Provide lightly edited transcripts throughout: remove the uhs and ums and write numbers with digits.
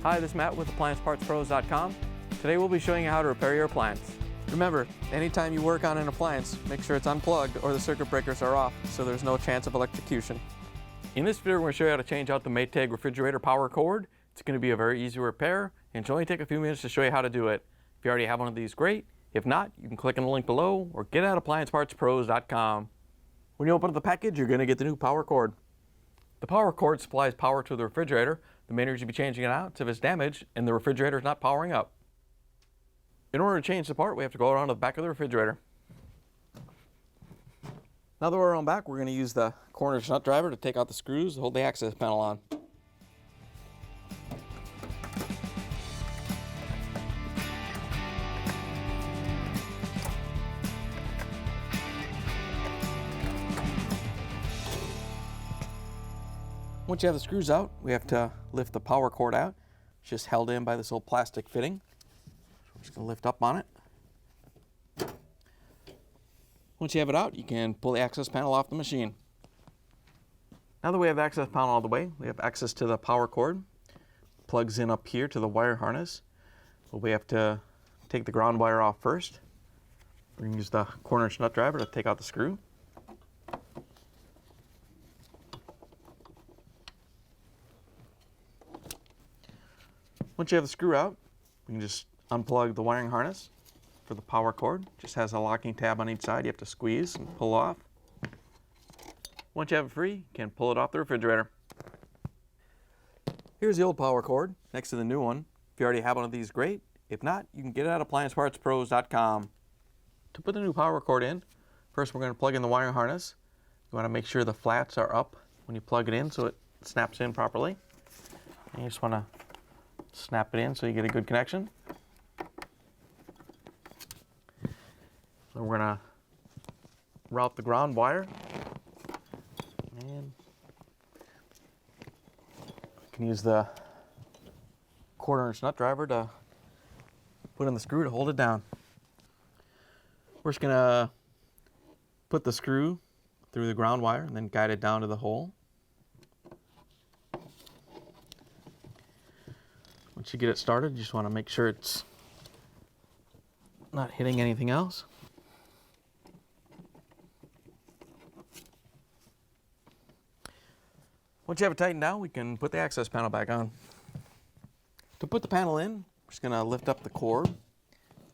Hi, this is Matt with AppliancePartsPros.com. Today we'll be showing you how to repair your appliance. Remember, anytime you work on an appliance, make sure it's unplugged or the circuit breakers are off so there's no chance of electrocution. In this video, we're going to show you how to change out the Maytag Refrigerator Power Cord. It's going to be a very easy repair and it'll only take a few minutes to show you how to do it. If you already have one of these, great. If not, you can click on the link below or get at AppliancePartsPros.com. When you open up the package, you're going to get the new power cord. The power cord supplies power to the refrigerator. The main reason you'll be changing it out is if it's damaged and the refrigerator is not powering up. In order to change the part, we have to go around to the back of the refrigerator. Now that we're around back, we're going to use the corner nut driver to take out the screws to hold the access panel on. Once you have the screws out, we have to lift the power cord out. It's just held in by this little plastic fitting. So we're just going to lift up on it. Once you have it out, you can pull the access panel off the machine. Now that we have the access panel all the way, we have access to the power cord. Plugs in up here to the wire harness. But we have to take the ground wire off first. We're going to use the corner nut driver to take out the screw. Once you have the screw out, we can just unplug the wiring harness for the power cord. It just has a locking tab on each side. You have to squeeze and pull off. Once you have it free, you can pull it off the refrigerator. Here's the old power cord next to the new one. If you already have one of these, great. If not, you can get it at AppliancePartsPros.com. To put the new power cord in, first we're going to plug in the wiring harness. You want to make sure the flats are up when you plug it in so it snaps in properly. And you just want to snap it in so you get a good connection. Then we're going to route the ground wire. And you can use the quarter-inch nut driver to put in the screw to hold it down. We're just going to put the screw through the ground wire and then guide it down to the hole. Once you get it started, you just want to make sure it's not hitting anything else. Once you have it tightened down, we can put the access panel back on. To put the panel in, we're just going to lift up the cord,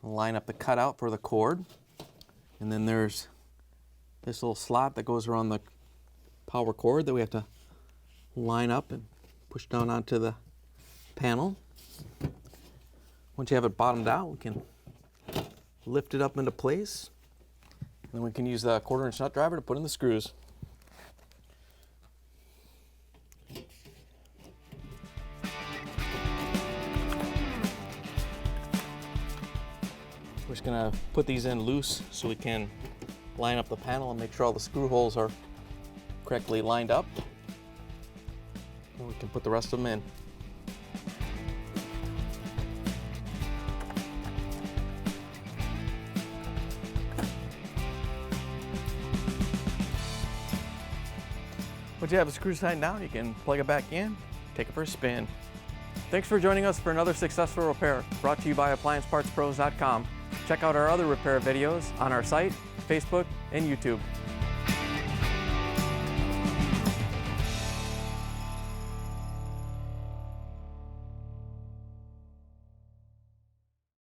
line up the cutout for the cord, and then there's this little slot that goes around the power cord that we have to line up and push down onto the panel. Once you have it bottomed out, we can lift it up into place. And then we can use the quarter-inch nut driver to put in the screws. We're just going to put these in loose so we can line up the panel and make sure all the screw holes are correctly lined up. And we can put the rest of them in. Once you have the screws tightened down, you can plug it back in, take it for a spin. Thanks for joining us for another successful repair brought to you by AppliancePartsPros.com. Check out our other repair videos on our site, Facebook, and YouTube.